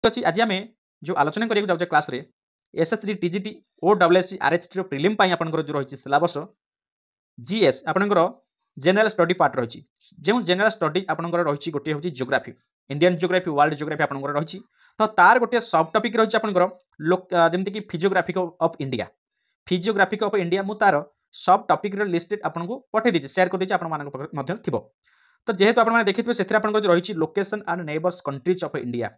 अच्छी आज आम जो आलोचना करिया जाउछे क्लास रे एसएससी टीजीटी ओ डब्ल्यूएससी आरएचटी रो प्रिलिम पई आपनकर जो रहिछि सिलेबस जीएस आपनकर जनरल स्टडी पार्ट रहिछि जो जनरल स्टडी आपनकर रहिछि गोटे होछि geography Indian geography world geography आपनकर रहिछि तो तार गोटे सब टॉपिक रहिछि आपनकर जेमति कि physiographic of India physiographic of India मु तार सब टॉपिक रो लिस्ट आपनको पठे दिछि शेयर कर दिछि आपन मानक मध्य थिबो तो जेहेतु आपन माने देखिथिबे सेथि आपनकर जो रहिछि location and neighbours countries of India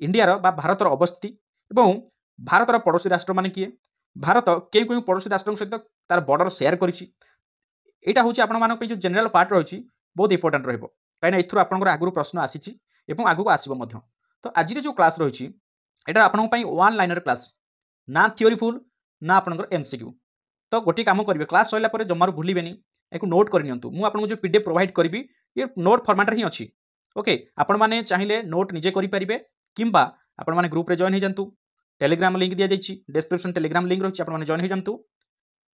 इंडियार बा भारतर अवस्थिति एवं भारतर पड़ोशी राष्ट्र माने किए भारत केउ केउ पड़ोशी राष्ट्र सहित तार बॉर्डर शेयर करिछि एटा होछि आपन मानक जो जनरल पार्ट रहिछि बहुत इंपोर्टेंट रहइबो काइना एथुर आपनकर आगुरु प्रश्न आसीछि एवं आगु आसीबो मध्य तो आज जो क्लास रहिछि एटा आपन पई वन लाइनर क्लास ना थ्योरी फुल ना आपनकर एमसीक्यू तो गोटे काम करेंगे क्लास सरला पर जमार भूलिबेनी एक नोट कर नियंतु मु आपन जो पीडीएफ प्रोवाइड करी ये नोट फॉर्मेट रे ही अच्छी ओके आपण माने चाहिए नोट निजे करि परिबे किंबा आपण माने ग्रुप रे जॉइन हो जांतु टेलीग्राम लिंक दिया जाइछि डिस्क्रिप्शन टेलीग्राम लिंक रही आपण माने जॉइन हो जांतु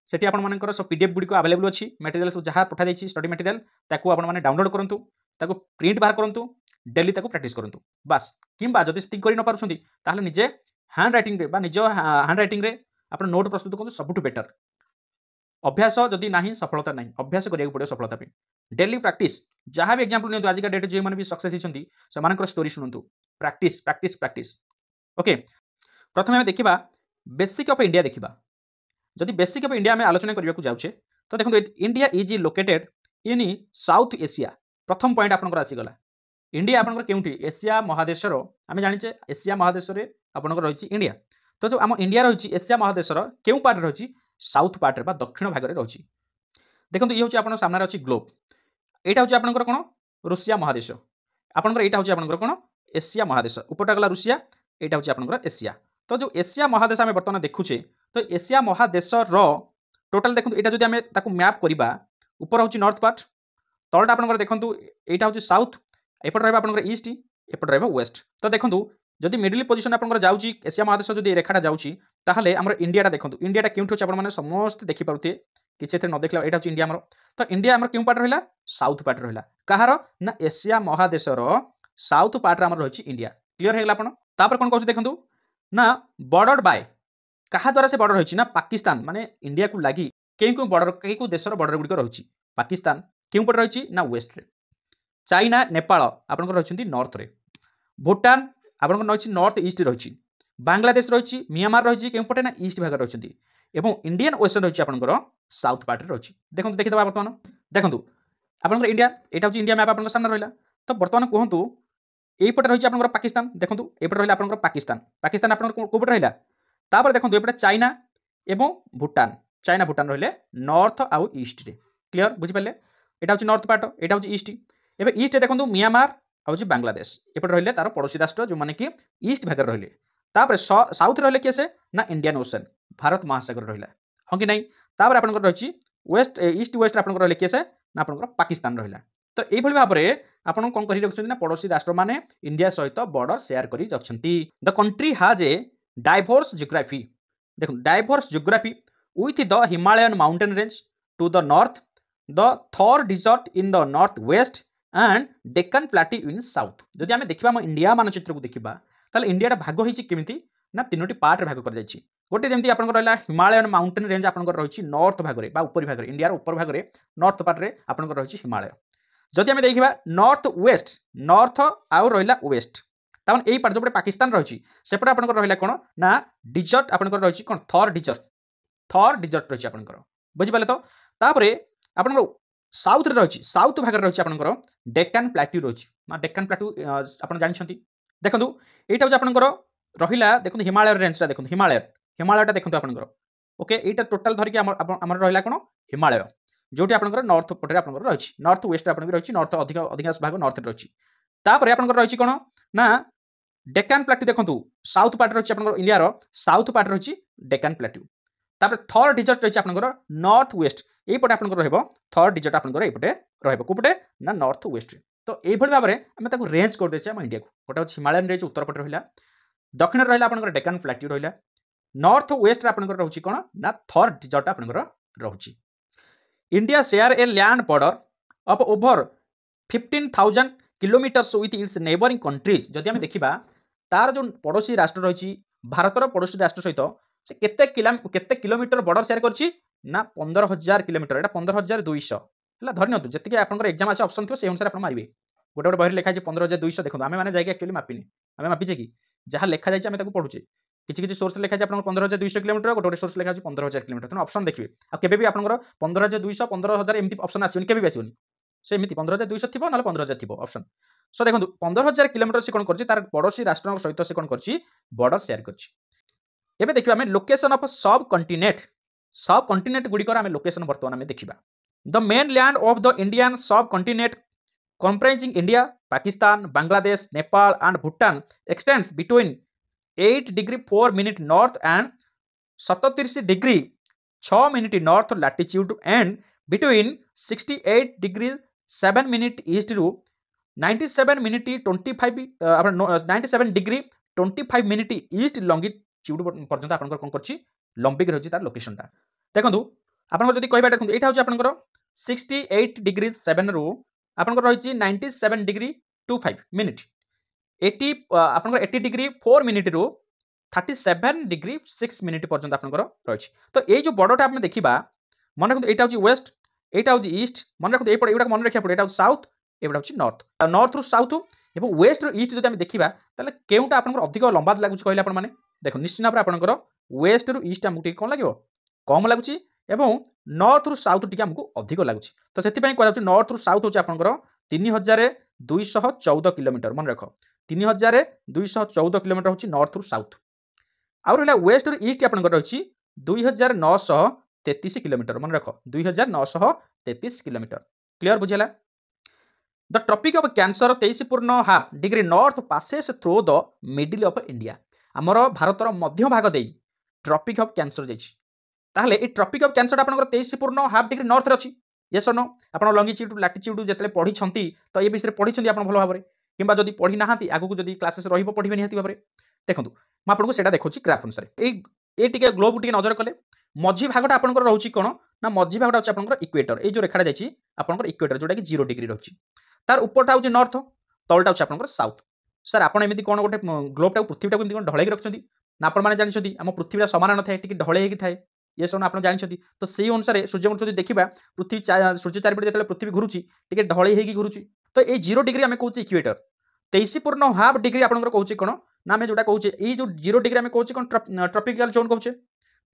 सेठी आपण मानकर सब पीडीएफ गुडी को अवेलेबल अछि मटेरियल सब जहां पठा जाइछि स्टडी मटेरियल ताको आपण माने डाउनलोड करंतु ताको प्रिंट बाहर करंतु डेली ताको प्रैक्टिस करंतु बस किंबा जदि स्टिक करि न पारुछंती ताहले निजे हैंड राइटिंग रे बा निजे हैंड राइटिंग रे आपण नोट प्रस्तुत करंतु सबटु बेटर अभ्यास जदि नहीं सफलता नहीं अभ्यास करिया पड़े सफलता पे डेली प्रैक्टिस जहां भी एग्जांपल नियंतु आज का डेट जे माने भी सक्सेस हिचंती समानकर स्टोरी सुनंतु प्रैक्टिस प्रैक्टिस प्रैक्टिस ओके प्रथमे हम देखिबा बेसिक ऑफ इंडिया देखिबा जदि बेसिक ऑफ इंडिया में आलोचना करिया को जाउछे तो देखंतु India is located in south Asia प्रथम पॉइंट आपनकर आसी गला इंडिया आपनकर केउंठी एशिया महादेशर आमे जानिचे एशिया महादेश रे आपनकर रहिछि इंडिया तो जो आम इंडिया रहिछि एशिया महादेशर केउ पार्ट रहिछि साउथ पार्ट रे बा दक्षिण भाग रे रहिछि देखंतु ये होछि आपन सामने अछि ग्लोब एटा होछि आपनकर कोन रूसिया महादेश आपनकर एटा होछि आपनकर कोन एशिया महादेश उपरटा गला रूसिया एटा होछि आपनकर एशिया तो जो एशिया महादेश आमे वर्तमान देखुछे तो एशिया महादेश रो टोटल देखंतु एटा जदि आमे ताकू मैप करिबा ऊपर होछि नॉर्थ पार्ट तळटा आपनकर देखंतु एटा होछि साउथ एपट रहबा आपनकर ईस्ट एपट रहबा वेस्ट तो देखंतु जदि मिडिल पोजिशन आपनकर जाउछि एशिया महादेश जदि रेखाटा जाउछि ताहले हमर इंडियाटा देखंतु इंडियाटा केउंठ होछि आपण माने समस्त देखि पारुथे किछि एते न देखला एटा होछि इंडिया हमर तो इंडिया हमर केउ पार्ट रहिला साउथ पार्ट रहिला कहार ना एशिया महादेशर साउथ पार्ट रे हमर रहिछि इंडिया क्लियर हेगला आपण तापर कोन कहउछि देखंतु ना बॉर्डर बाय कहा द्वारा से बॉर्डर रहिछि ना पाकिस्तान माने इंडिया को लागि केउ बॉर्डर केउ देशर बॉर्डर गुडी को रहिछि पाकिस्तान केउ पट रहिछि ना वेस्ट रे चाइना नेपाल आपनकर रहिछन्ती नॉर्थ रे भूटान आपनकर रहिछि नॉर्थ ईस्ट रहिछि बांग्लादेश रहिछि म्यांमार रहिछि केउ पटे ना ईस्ट भाग रहिछन्ती एवं इंडियन ओशन रहिछि आपनकर साउथ पार्ट रे रहिछि देखंतु देखि दबा वर्तमान देखंतु आपनकर इंडिया एटा होछि इंडिया मैप आपनकर सामने रहिला तो वर्तमान कहंतु एई पटे रहिछि आपनकर पाकिस्तान देखंतु ए पटे रहिला आपनकर पाकिस्तान पाकिस्तान आपनकर को पटे रहिला तापर देखंतु ए पटे चाइना एवं भूटान चाइना भूटान रहिले नॉर्थ आउ ईस्ट रे क्लियर बुझि पाले एटा होछि नॉर्थ पार्ट एटा होछि ईस्ट एबे ईस्ट देखंतु म्यांमार होछि बांग्लादेश एपटे रहिले तार पड़ोसी राष्ट्र जो माने कि ईस्ट भाग रहिले तापर साउथ रहिले के से ना इंडियन ओशन भारत महासागर रहिला हां कि नहीं तापर आपनकर रहिछि वेस्ट ईस्ट वेस्ट आपनकर रहिले के से ना आपनकर पाकिस्तान रहिला तो एई भली भाबरे आपन कोन करि रखछन ना पड़ोसी राष्ट्र माने इंडिया सहित बॉर्डर शेयर करि रखछन्ती the country has a diverse geography देखो diverse geography with the Himalayan mountain range to the north the Thar desert in the north west and Deccan plateau in south जदि आमे देखिबा हम इंडिया मानचित्र को देखिबा ताले इंडियाटा भाग होइछि केमिति ना तीनोटी पार्ट रे भाग कर जाइछि गोटे जेमति आपनकर रहला हिमालयन माउंटेन रेंज आपनकर रहिछि नॉर्थ भाग रे बा ऊपरी भाग रे इंडिया रो ऊपर भाग रे नॉर्थ पार्ट रे आपनकर रहिछि हिमालय जदि आमे देखिबा नॉर्थ वेस्ट नॉर्थ आउ रहला वेस्ट तावन एई पार्ट जोपरे पाकिस्तान रहिछि सेपटे आपनकर रहला कोन ना डिजर्ट आपनकर रहिछि कोन थॉर डिजर्ट रहिछि आपनकर बुझि पाले तो तापरे आपनकर साउथ रे रहिछि साउथ भाग रे रहिछि आपनकर डेक्कन प्लाट्यू रहिछि मा डेक्कन प्लाट्यू आपन जानिछन्ती देखंतु एटा होछि आपनकर रहिला देखंतु हिमालय रेंजटा देखंतु हिमालयटा देखंतु आपनकर ओके एटा टोटल धरिके हमर रहिला कोन हिमालय जोटी आपनकर नॉर्थ पटरे आपनकर रहिछि नॉर्थ वेस्ट आपनकर रहिछि नॉर्थ अधिकांश भाग नॉर्थ रे रहिछि तापरे आपनकर रहिछि कोन ना डेक्कन प्लाट्यू देखंतु साउथ पार्ट रहिछि आपनकर इंडिया रो साउथ पार्ट रहिछि डेक्कन प्लाट्यू तापर थॉर डिजर्ट रहिछि आपनकर नॉर्थ वेस्ट एई पटे आपनकर रहबो थॉर डिजर्ट आपनकर एई पटे रहबो कोपटे ना नॉर्थ वेस्ट रे तो एई भली भाबरे हम ताको रेंज कर देछे हम इंडिया को गोटे होछि हिमालयन रेंज उत्तर पटे रहिला दक्षिण रहिला आपनकर डेक्कन प्लाट्यू रहिला नॉर्थ वेस्ट रे आपनकर रहउछि कोन ना थॉर डिजर्ट आपनकर रहउछि India share a land border of over 15,000 kilometres with its neighbouring countries जदि हम देखिबा तार जो पड़ोसी राष्ट्र रही भारतर पड़ोसी राष्ट्र सहित से केते किलोमीटर बॉर्डर शेयर करछि ना 15,000 किलोमीटर एटा 15,200 है धरनी जी आप एग्जाम आसे ऑप्शन थो से अनुसार आप मारे गोटे गोटे बही लिखा है 15,200 देखो आम मैंने जाकि एक्चुअली मापिनी आम मापिचे कि जहाँ लिखा जाए आम पढ़ुचे किसी सोर्स लिखा है 15,200 किलोमीटर गोटे गोटे सोर्स लिखा है 15,000 किलोमीटर तेनाली ऑप्शन देखिए आगे भी आप 15,200 15,000 एमती ऑप्शन आसोनी के भी आसोनी सेमती 15,200 थी ना 15,000 थी ऑप्शन सो देखो 15,000 किलोमीटर से कौन कर पड़ोसी राष्ट्र सहित से कौन कर बॉर्डर शेयर कर देखिए आम लोकेशन ऑफ सब कंटिनेंट गुड़िकर आम लोकेशन बर्तमान आम देखा the main land of the Indian सब continent comprising India, Pakistan, Bangladesh, Nepal and Bhutan extends between 8 degree 4 minute north and 37 degree 6 minute north latitude and between 68 degree 7 minute east to 97 minute 97 degree 25 minute east longitude पर्यंत आपनकर कोन करछि लंबिक रहछि तार location ता देखंतु आपनकर जदि कहबा देखंतु एटा होछि आपनकर 68 degree 7 रो आपनकर रही 97 डिग्री 25 मिनिट 80 आपनकर 80 डिग्री 4 मिनिट रो 37 डिग्री 6 मिनिट पर्यंत आपनकर रही तो ये जो बॉर्डर आप देखा मन रखते यहाँ हूँ वेस्ट यहाँ हूँ ईस्ट मन रखते ये मन रखा पड़े यहाँ साउथ एटा हूँ नॉर्थ नॉर्थ रु साउथ और वेस्ट रु ईस्ट जब देखा ताले केउटा आपनकर अधिक लंबा लगुच कहले आपण माने देखो निश्चित भाव आपनकर वेस्ट रु ईस्ट आमको कौन लगे कम लगुच एवं नॉर्थ रु साउथ टी आमको अधिक लगुच तो से कह नॉर्थ रु साउथ हूँ आपंकर 3,214 किलोमीटर मन रख 3,214 किलोमीटर हूँ नॉर्थ रु साउथ आउ रहा वेस्ट रु ईस्ट आपंकर रही 2,933 किलोमीटर मन रख 2,933 किलोमीटर क्लीयर बुझेगा the tropic of cancer 23.5 degree north passes through the middle of India आमर भारतर मध्य भाग दे ट्रॉपिक ऑफ कैंसर जाइए ताहले ये ट्रॉपिक ऑफ कैंसर आपंकर 23.5 डिग्री नॉर्थ अच्छी येस नो आप लंगिट्यूड लैटिट्यूड जिते पढ़ी तो ये विषय पढ़ी आप भल भाव में कि जब पढ़ी ना आगू जब क्लासेस पढ़े निहती भाव में देखो मुझे देखुची ग्राफ अनुसार ये ग्लोब टी नजर कले मझी भागटा आपंकर रोचे कौन ना मझी भागटा हूँ आपंकर इक्वेटर ये जो रेखाटा जाइए आपंकर इक्वेटर जोटा कि 0 डिग्री रही तार उपरटा हूँ नॉर्थ तलटा हूँ आपंकर साउथ सर आप एमती कौन गोटे ग्लोबटा पृथ्वीटा को ढलैक रखिंट ना आप जानते आम पृथ्वी सामान न था ढलैक थाए ये सब आप जानते तो से अनुसार सूर्यमंडल देखा पृथ्वी सूर्य चारिपटे जो पृथ्वी घुरुची टे ढलई होगी घुरुची तो ये 0 डिग्री आम कौचे इक्वेटर 23.5 डिग्री आप कौचे कौन ना आम जो कौचे ये जो 0 डिग्री आम कौचे कौन ट्रॉपिकल जोन कौचे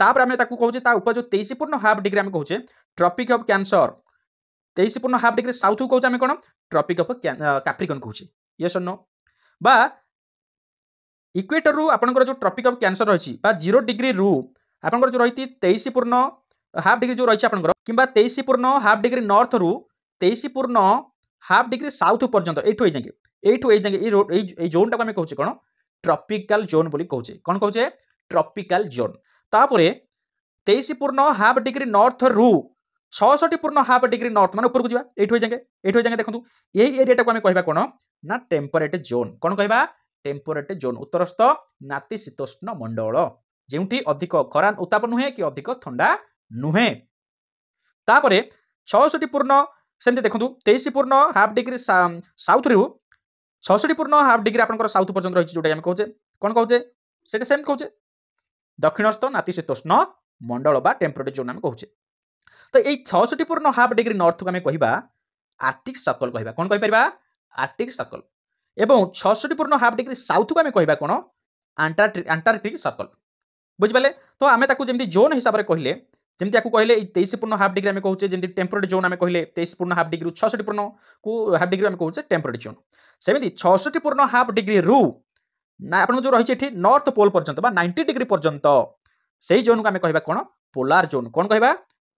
तापर आम कौचे जो 23.5 डिग्री आम कौचे tropic of cancer 23.5 degree south कौचे आम कौन ट्रॉपिक ऑफ कैप्रिकॉर्न कौचे ये नो बा इक्वेटर रु आपंकर जो ट्रॉपिक ऑफ कैंसर रही 0 डिग्री रु आपंकर जो रही 23.5 डिग्री जो रही आपंकर कि 23.5 डिग्री नॉर्थ रु 23.5 डिग्री साउथ पर्यंत एठू जाए जोन टाक आम कौचे कौन ट्रॉपिकल जोन बोली कौचे कौन कौचे ट्रॉपिकल जोन तापर 23.5 डिग्री नॉर्थ रु 66.5 डिग्री नॉर्थ मान ऊपर को जावा एठू जाए देखो यही एरिया टाक आम कहबा कौन ना टेम्परेट जोन कौन कहबा टेम्परेट जोन उत्तरस्थ नातिशीतोष्ण मंडल जेउठी अधिक खरा उत्ताप नुहे कि अधिक ठंडा नुहे तापरे 66 देखो 23.5 डिग्री साउथ रु 66.5 डिग्री आपंकर साउथ पर्यंत रही जोटा कौचे कौन कौचे से सेम कौचे दक्षिणस्थ नातिशीतोष्ण मंडल बा टेम्परेट जोन आम कौचे तो ये 66.5 डिग्री नॉर्थ को आम कह आर्टिक सर्कल कह कौन कहीपर आर्टिक सर्कल एवं 66.5 डिग्री साउथ को आम कह कौन अंटार्कटिक सर्कल बुझिपारे तो आम जमी जोन हिसाब से कहले जमी आपको कहले 23.5 डिग्री आम कहे जमी टेम्परेट जोन आम कहले 23.5 डिग्री 66.5 डिग्री आम कहे टेम्परेट जोन सेमती 66.5 डिग्री रु ना आप जो रही नॉर्थ पोल पर्यंत 90 डिग्री पर्यंत से जोन को आम कह कौन पोलार जोन कौन कह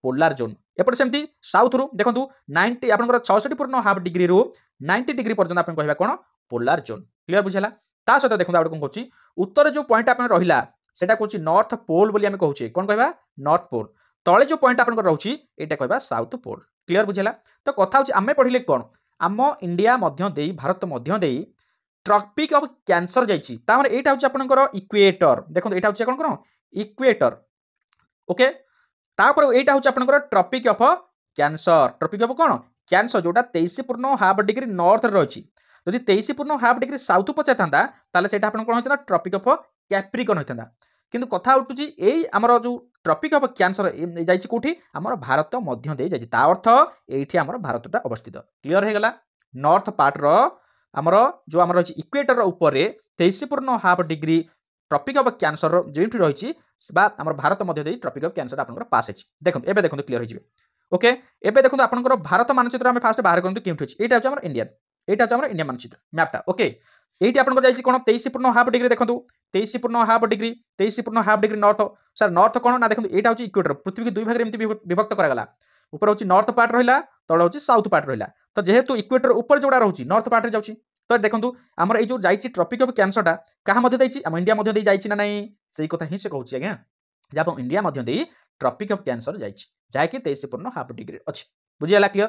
पोलार जोन एपटे सेमती साउथ रु देखो 90 आप 66.5 डिग्री रु 90 डिग्री पर्यंत आप कह कौन पोलार जोन क्लीयर बुझेगा ता सहित देखो आगे कौन कह उत्तर जो पॉइंट आप रहा सेटा कौन नॉर्थ पोल बोली आम कहे कौन कह नॉर्थ पोल तले जो पॉइंट आप रोचे यहाँ कह साउथ पोल क्लीयर बुझेगा तो कथा हूँ आम पढ़ले कौन आम India Bharat tropic of cancer जाइए यहाँ हूँ आपंकर इक्वेटर देखो यहाँ हूँ कौन इक्वेटर ओके तापर यहाँ हूँ आपंकर ट्रॉपिक ऑफ कैंसर कौन कैंसर जोटा 23.5 डिग्री नॉर्थ रही যদি 23.5 डिग्री साउथ पचार था ताले सेटा आपन कोन होइता ट्रॉपिक ऑफ कैप्रिकॉर्न होइता किंतु कथा उठुची एई हमर जो ट्रॉपिक ऑफ कैंसर जाइछि कोठी हमर भारत मध्य दे जाइछि ता अर्थ एठी हमर भारतटा अवस्थित क्लियर हे गला नॉर्थ पार्ट रो हमर जो हमर अछि इक्वेटर ऊपर 23.5 डिग्री ट्रॉपिक ऑफ कैंसर जेठी रहिछि बा हमर भारत मध्य दे ट्रॉपिक ऑफ कैंसर आपनकर पास अछि देखंतु एबे देखंतु क्लियर हो जिवे ओके एबे देखंतु आपनकर भारत मानचित्र हम फास्ट बाहर करंतु केउठी अछि एटा अछि हमर इंडियन एटा अछि हमर इंडिया मानचित्र मैपटा ओके एठी आपनकर जाइछि कोन 23.5 डिग्री देखंतु 23.5 degree 23.5 degree north sir north कोन ना देखंतु एटा अछि इक्वेटर पृथ्वी के दुई भाग रे एमति विभक्त करा गला ऊपर अछि नॉर्थ पार्ट रहिला तळ अछि साउथ पार्ट रहिला तो जेहेतु इक्वेटर ऊपर जोडा रहउछि नॉर्थ पार्ट रे जाउछि तो देखंतु हमर ए जो जाइछि ट्रॉपिक ऑफ कैंसर टा कहा मध्य दैछि हम इंडिया मध्य दे जाइछि ना नहीं सेही कथा ही से कहउछि आज्ञा जे आपण इंडिया मध्य दे ट्रॉपिक ऑफ कैंसर जाइछि जाय कि 23.5 डिग्री अछि बुझियाला क्लियर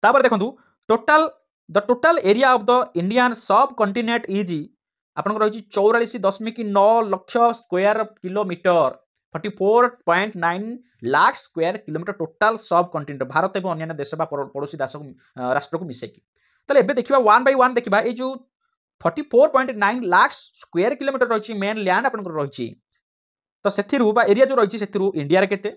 तापर देखंतु total the total area of the Indian सब कॉन्टिनेंट इज आपन रहिछि 44.9 lakh square kilometre 44.9 lakh square kilometre total सब कॉन्टिनेंट भारत एवं अन्य देश बा पड़ोसी राष्ट्र को मिसेकी तले एबे देखिबा 1 बाय 1 देखिबा ए जो 44.9 लाख स्क्वायर किलोमीटर रहिछि मेन लैंड आपन रहिछि तो सेथिरु बा एरिया जो रहिछि सेथिरु इंडिया रे केते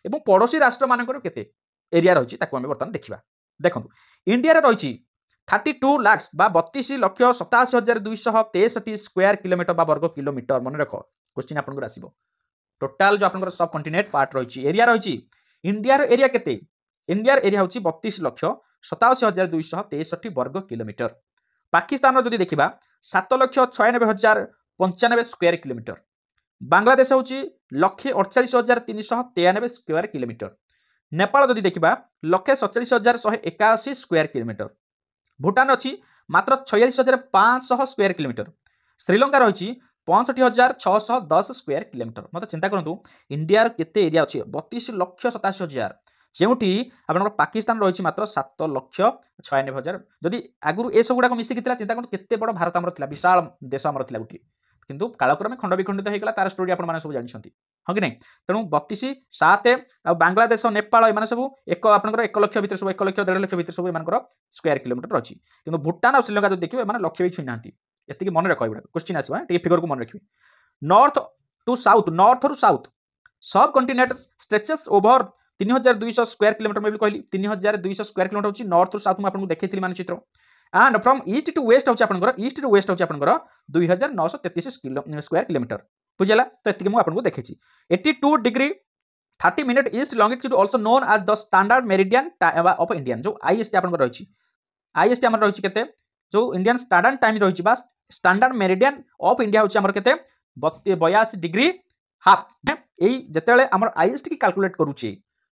एवं पड़ोसी राष्ट्र मानकर केते एरिया रहिछि ताको हम बर्तमान देखिबा देखंतु इंडिया रे रहिछि 32 लाख बा 32,87,263 स्क्वायर किलोमीटर बा वर्ग किलोमीटर मन रखो क्वेश्चन आपन को आसीबो टोटल जो आपन सब कॉन्टिनेंट पार्ट रहिछि एरिया रहिछि इंडिया रे एरिया केते इंडिया रे एरिया होछि 32,87,263 वर्ग किलोमीटर पाकिस्तान रो जदि देखिबा 7,96,095 स्क्वायर किलोमीटर बांग्लादेश होची 1,48,393 स्क्वायर किलोमीटर नेपाल जदि देखिबा 1,47,181 स्क्वायर किलोमीटर भूटान अछि मात्र 46,500 स्क्वायर किलोमीटर श्रीलंका रहिछि 65,610 स्क्वायर किलोमीटर मत चिंता करंतु इंडिया केते एरिया अछि 32,87,000 जेउठी आपन पाकिस्तान रहिछि मात्र 7,96,000 जदि आगुरु ए सब गुडा को मिसी कितला चिंता करंतु केते बड़ भारत हमर थिला विशाल देश हमर थिला गुटी किंतु कालक्रमे खंड विखंडित हो गला तार स्टोरी आपण माने सब जानिछंती हां कि नै तेनु 32 7 आ बांग्लादेश नेपाल ए माने सब एक आपनकर 1 लाख भीतर सब 1 लाख 1.5 लाख भीतर सब एमानकर स्क्वायर किलोमीटर अछि किंतु भूटान और श्रीलंका जो देखिबे माने लक्ष्य भी छुनांती एतिके मन रखो एबा क्वेश्चन आसबा टिके फिगर को मन रखिबे north to south subcontinent stretches over 3200 square kilometer में भी कहली 3200 स्क्वायर किलोमीटर होची नॉर्थ टू साउथ में आपन को देखैथिली मानचित्र and from east to west होची आपनकर ईस्ट टू वेस्ट होची आपनकर 2933 स्क्वायर किलोमीटर बुझला तो एतिके मु आपन को देखैछि 82 degree 30 minute east longitude also known as the standard meridian of Indian जो आईएसटी आपन को रहिछि आईएसटी हमर रहिछि केते जो इंडियन स्टैंडर्ड टाइम रहिछि बा स्टैंडर्ड मेरिडियन ऑफ इंडिया होछि हमर केते 82 डिग्री हाफ एई जेतेले हमर आईएसटी की कैलकुलेट करूछि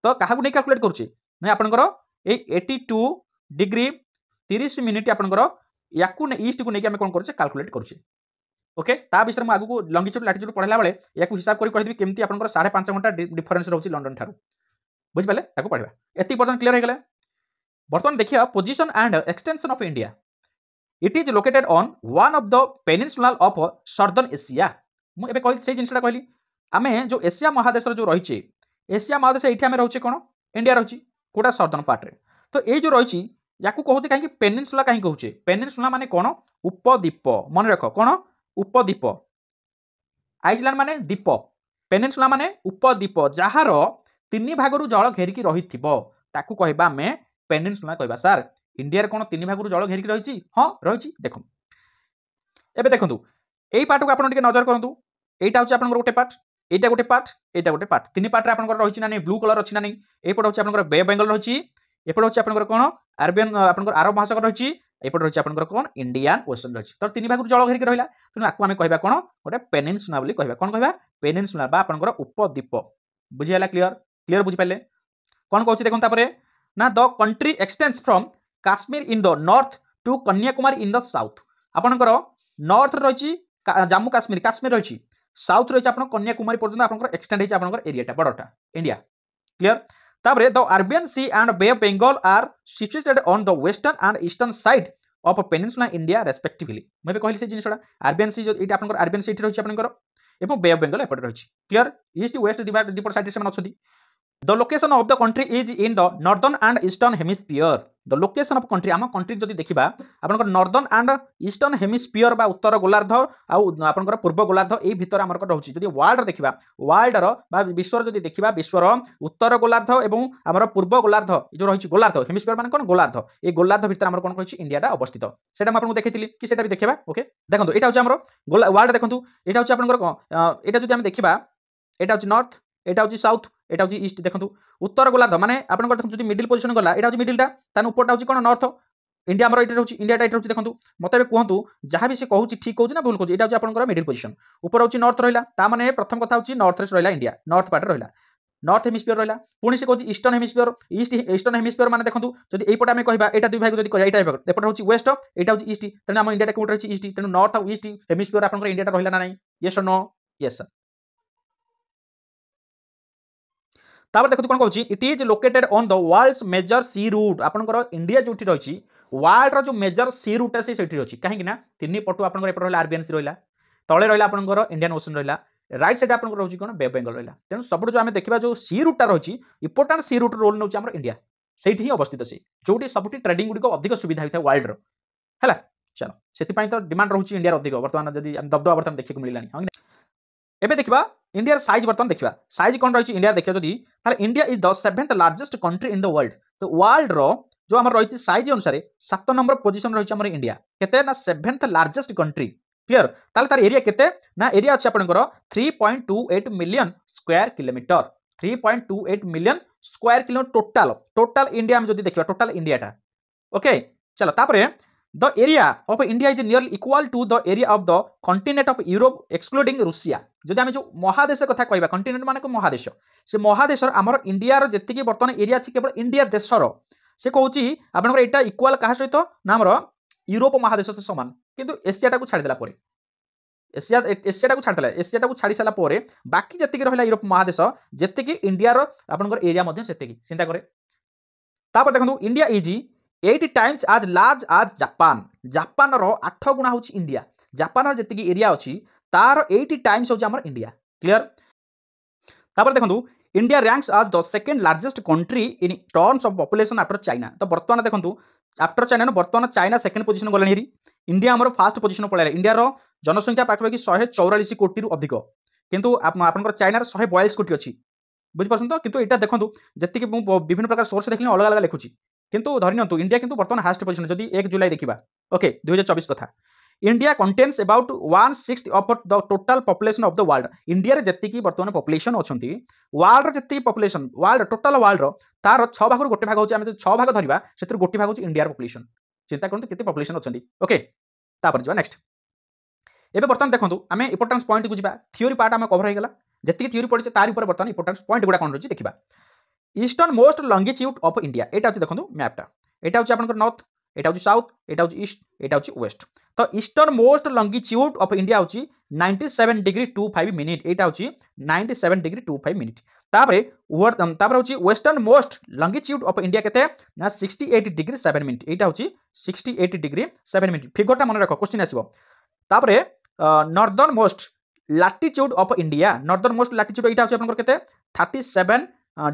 तो काहा को नै कैलकुलेट करूछि नै आपनकर ए 82 डिग्री 30 मिनिट आपनकर याकू ने ईस्ट को नै हम कोन करछे कैलकुलेट करछे ओके ता विषय में आगु को लॉन्गिट्यूड लैटिट्यूड पढ़ला बेले याकू हिसाब करि कहि देबी केमती आपनकर 5.5 घंटा डिफरेंस रहउछि लंडन थारु बुझ पाले ताको पढ़बा एति पर्यंत क्लियर हे गेले बर्तमान देखिया position and extension of India it is located on one of the peninsula of southern Asia मु एबे कहि से जिनसटा कहली आमे जो एशिया महादेश जो रहिछे एशिया महादेश एठी आमे रहउछे कोन इंडिया रहउछि कोटा सदर्न पार्ट रे तो ए जो रहिछि याकू कहउते काहे कि पेनिनसुला काहे कहउछे पेनिनसुला माने कोन उपद्वीप मन रखो कोन उपद्वीप आइसलैंड माने द्वीप पेनिनसुला माने उपद्वीप जहार तीन भागरु जल घेरिकी रहिथिबो ताकू कहबा आमे पेनिनसुला कहबा सर इंडिया रे कोन तीन भागरु जल घेरिकी रहिछि हां रहिछि देखो एबे देखंतु एई पार्ट को आपण टिके नजर करंतु एटा होछि आपन गोटे पार्ट एटा गोटे पार्ट तीन पार्ट रे आपन रहिछि ना नै ब्लू कलर अछि ना नै एपट होछि आपन बे बेंगल रहिछि एपट होछि आपन कोन अरबियन आपन अरब महासागर रहिछि एपट होछि आपन कोन इंडियन ओशन रहिछि तो तीन भागरु जल घेरिकी रहिला तनु आकु आमे कहबा कोन गोटे पेनिनसुला बोली कहबा कोन कहबा पेनिनसुला बा आपन उपद्वीप बुझियाला क्लियर बुझि पाले कोन कहउछि देखन तापरे ना the country extends from Kashmir in the north to Kanyakumari in the south आपनकर नॉर्थ रहिछि जम्मू काश्मीर रहिछि साउथ रहिछि आपन कन्याकुमारी पर्यंत आपनकर एक्सटेंड हिछि आपनकर एरियाटा बडटा इंडिया क्लियर तापरे the Arabian sea and bay of Bengal are situated on the western and eastern side of peninsula India respectively मैं कहली से जिनसडा अरबियन सी जो एटा आपनकर अरबियन सी रहिछि आपनकर एवं बे ऑफ बंगाल एपट रहिछि क्लियर ईस्ट वेस्ट दीपट साइड से मान अछथि the location of the country is in the northern and eastern hemisphere the location of country आम कंट्री जदि देखा आपंकर नॉर्दर्न एंड ईस्टर्न हेमिस्फीयर बा उत्तर गोलार्ध आपंकर पूर्व गोलार्ध ए भितर आमर रोचे जदि वर्ल्ड देखा वर्ल्डर विश्वर जदि देखा विश्वर उत्तर गोलार्ध एवं आमर पूर्व गोलार्ध जो रही गोलार्ध हेमिस्फीयर मान कौन गोलार्ध ये गोलार्ध भितर आमर कौन कही इंडिया अवस्थित से आपको देखी कि से भी देखा ओके देखो यहाँ हूँ आमर वर्ल्ड देखो यहाँ हूँ आपंकर यहाँ जो देखा यहाँ हूँ नॉर्थ यहाँ हूँ साउथ यहाँ हूँ ईस्ट देखो उत्तर गोलार्ध माने आपन जो मिडिल पोजिशन गला यहाँ हूँ मिडिलटा तान उपरटा हूँ कौन नॉर्थ इंडिया आमर ये रोचे इंडिया ये रोचे देखो मत कहतु जहाँ भी से कहूँ ठीक कहूँ ना भूल कहूँ यहाँ हूँ आपंकर मिडिल पोजिशन ऊपर हूँ नॉर्थ रहा मैंने प्रथम कथा हूँ नॉर्थ रहा इंडिया नॉर्थ पार्ट रहा नॉर्थ हेमिस्फीयर रहा पुणी से कहूँ ईस्टर्न हेमिस्फीयर ईस्टर्न हेमिस्फीयर मैंने देखो जब यहीपटे आम कह यहाँ दुई भाग जब यहाँ एपटे हूँ वेस्ट यहाँ हूँ ईस्ट तेणु आम इंडिया कौट रही ईस्ट तेणु नॉर्थ और ईस्ट हेमिस्फीयर आपंकर इंडिया रहा ना नहीं येस नो येस तापर देखो कौन कहूँ it is located on the world's major sea route आपंकर इंडिया जो रही वर्ल्ड जो मेजर सी रूट से अच्छी कहीं तीन पटु आप आरबिएन सी रहा तले रहा आपंकर इंडियन ओशन रहा राइट साइड आपंकर रोचे कौन बे बेंगल रहा तेणु सब जो आम देखा जो सी रूटा रही इंपोर्टाट सी रूट रोल नौ इंडिया से ही अवस्थित से जो सब ट्रेडिंग गुड़िक अधिक सुविधा होता है वर्ल्ड है चलो से तो डिमांड रोचे इंडिया अधिक बर्तमान जब दबदबा बर्तमान देखा मिललानी हाँ एबे देखा इंडिया साइज बर्तमान देखा साइज कौन रही इंडिया देखा जदि India is the 7th largest country in the world तो वर्ल्ड रो जो आम रही साइज अनुसार 7 नंबर पोजिशन रही आम इंडिया केते ना 7th लार्जेस्ट कंट्री क्लियर तार एरिया केते ना एरिया अच्छे आपंकर 3.28 million square kilometer 3.28 million square kilometer total India में जो देखा टोटाल इंडियाटा ओके चलो तापर the area of India is nearly equal to the area of the continent of Europe excluding Russia जदि आम जो महादेश कथा कहवा कॉन्टिनेंट माने महादेश से महादेश आमर इंडिया जी बर्तमान एरिया अच्छी केवल इंडिया देशर से कहूँ आपंकर यहाँ इक्वाल क्या सहित ना आमर यूरोप महादेश सहित सामान किंतु एशियाटा को छाड़देला एशियाटा को छाड़देला एशियाटा को छाड़ी सारापर बाकी जी रहा यूरोप महादेश जी इंडिया आपंकर एरिया चिंता करे तापर देखो इंडिया इज 8 टाइम्स आज लार्ज आज जापान जापान 8 गुणा हूँ इंडिया जापान जी एरिया अच्छी तार 80 टाइम्स हूँ आम इंडिया क्लियर तापर देखो इंडिया रैंक्स आज the 2nd largest country in terms of population after China तो बर्तमान देखो आफ्टर चाइना बर्तमान चाइना 2nd पोजिशन गलानी इंडिया आमर फास्ट पोजिशन पड़े इंडिया जनसंख्या पाखापाखि 144 कोटी रु अधिक किंतु आपंकर चाइना 142 कोटी अच्छी बुझीपार तो किंतु यहाँ देखो जी विभिन्न प्रकार सोर्स देखिए अलग अलग लिखुची किंतु धरी नियंतु इंडिया किंतु बर्तमान हास्ट पोजिशन जदि 1 जुलाई देखा ओके 2024 कथा India contains about 1/6 of the total population of the world India जी बर्तमान पॉपुलेशन अच्छा वर्ल्ड जी पॉपुलेशन वर्ल्ड टोटाल वर्ल्ड तार 6 भाग गोटे भाग होची आम 6 भाग धरिबा सेतिर गोटे भाग होची इंडिया पॉपुलेशन चिंता करंतु केते पॉपुलेशन अच्छा ओके तापर जा नेक्स्ट एबे बर्तमान देखंतु आमे इंपोर्टेंस पॉइंट को जिबा थ्योरी पार्ट आमे कवर हो गेला जति थ्योरी पड़े तार ऊपर बर्तमान इंपोर्टेंस पॉइंट गुडा कोन रही देखिबा ईस्टर्न मोस्ट लंगिट्यूड ऑफ इंडिया एटा होची देखंतु मैपटा एटा होची आपनकर नॉर्थ एटा होची साउथ एटा होची ईस्ट एटा होची वेस्ट तो ईस्टर्न मोस्ट लंगिट्यूड ऑफ इंडिया होची 97 डिग्री 25 मिनिट एटा होची 97 डिग्री 25 मिनिट तापर होची वेस्टर्न मोस्ट लंगिट्यूड ऑफ इंडिया केते ना 68 डिग्री 7 मिनिट एटा होची 68 डिग्री 7 मिनिट फिगरटा मन रखो क्वेश्चन आसीबो तापर northern most latitude of India northern most latitude एटा होची आपनकर केते 37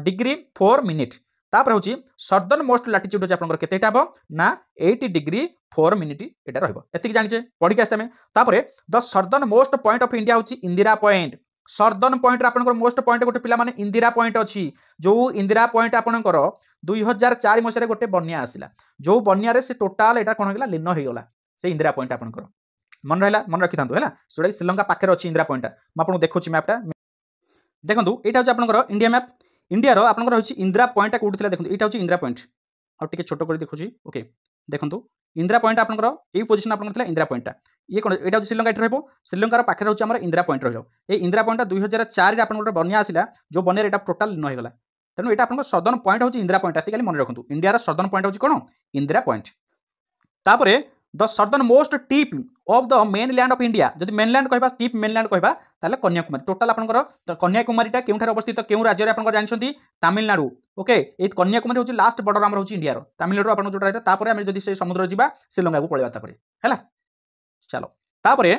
डिग्री 4 मिनिट तापर होची सदर्न मोस्ट लैटिट्यूड होची आपनकर केते एटा ना 80 डिग्री 4 मिनिट एटा रहबो एतिक जानिचे पढी के आस्ते तापर the southern most point of India होची इंदिरा पॉइंट सदर्न पॉइंट आपनकर मोस्ट पॉइंट गोटे पिला माने इंदिरा पॉइंट अछि जो इंदिरा पॉइंट आपनकर 2004 मसिया गोटे बन्या आसिला जो बन्या रे से टोटल एटा कोन होगला लीन हो गला से इंदिरा पॉइंट आपनकर मन रहला मन रखि थांतु हैला सोडा श्रीलंका पाखे अछि इंदिरा पॉइंट म आपन देखौछि मैपटा देखंतु एटा होछि आपनकर इंडिया मैप इंडिया रो आपनकर होछि इंदिरा पॉइंट कोड थिला देखंतु एटा होछि इंदिरा पॉइंट आ टिके छोटो कर देखौछि ओके देखंतु इंदिरा पॉइंट आपनकर ए पोजीशन आपनकर थिला इंदिरा पॉइंट ये कोन एटा होछि श्रीलंका एटा रहबो श्रीलंका रो पाखे होछि हमर इंदिरा पॉइंट रहबो ए इंदिरा पॉइंट 2004 रे आपनकर बन्या आसिला जो बन्या एटा टोटल न होगला तेनु एटा आपनकर सदर्न पॉइंट होछि इंदिरा पॉइंट आतिकाली मन रखंतु इंडिया रो सदर्न पॉइंट होछि कोन इंदिरा पॉइंट तापरे the southern most tip of the mainland of India जदि मेनलैंड कहबा टिप मेनलैंड कहबा ताले कन्याकुमारी टोटल आपनकर कन्याकुमारीटा केउठार अवस्थित केउ राज्य रे आपनकर जानछंती तमिलनाडु ओके ए कन्याकुमारी होछि लास्ट बॉर्डर हमर होछि इंडिया रो तमिलनाडु आपन जोटा रहता तापरे हम जदि से समुद्र जिबा श्रीलंका को पळेबा तापरे हैला चलो तापरे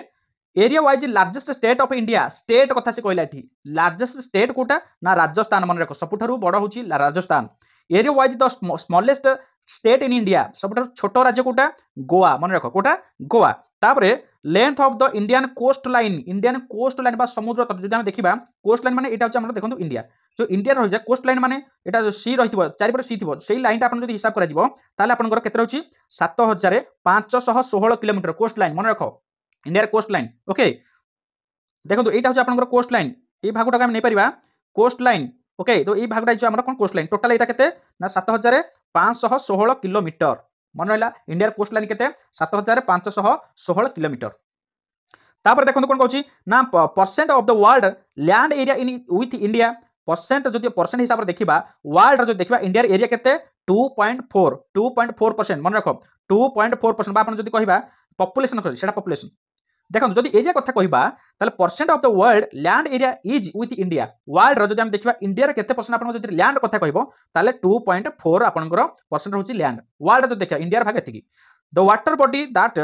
area wise largest state of India state कथा से कहला एठी लार्जेस्ट स्टेट कोटा ना राजस्थान मन रख सबुठारु बड़ होची Rajasthan area wise the smallest state in India सबुठारु छोट राज्य कोटा गोवा मन रख कोटा गोवा तापरे length of the Indian coastline बा समुद्र तट जदि हम देखिबा कोस्ट लाइन माने एटा होची हमर देखंतु इंडिया जो इंडिया रहि जा कोस्ट लाइन माने एटा जो सी रहितबो चारिपटे सी थिबो सेही लाइनटा आपण जदि हिसाब करा जिवो ताले आपनकर केते रहउची 7516 किलोमीटर कोस्ट लाइन मन रख इंडिया कोस्ट लाइन ओके देखो यहाँ हूँ आप कोस्ट लाइन ये भागटा नहीं पारिबा कोस्ट लाइन ओके तो ये भागटा जो कोन कोस्ट लाइन टोटाल यहाँ केते ना 7516 किलोमीटर मन रहा इंडिया कोस्ट लाइन केते 7516 किलोमीटर तापर देखो कौन कहूँ ना percent of the world land area in with India percent जो परसेंट हिसाब से देखा वर्ल्ड जो देखा इंडिया एरिया केते 2.4% मन रख 2.4% आप जो कहवा पॉपुलेशन पॉपुलेशन देखो जब एरिया कथा कहबा ताले percent of the world land area is with India world रो जब हम देखबा इंडिया रे केते परसेंट आपन जब लैंड कथा कहबो ताले 2.4 आपनकर परसेंट होची लैंड वर्ल्ड जो देखा इंडिया रे भाग एतिकी the water body that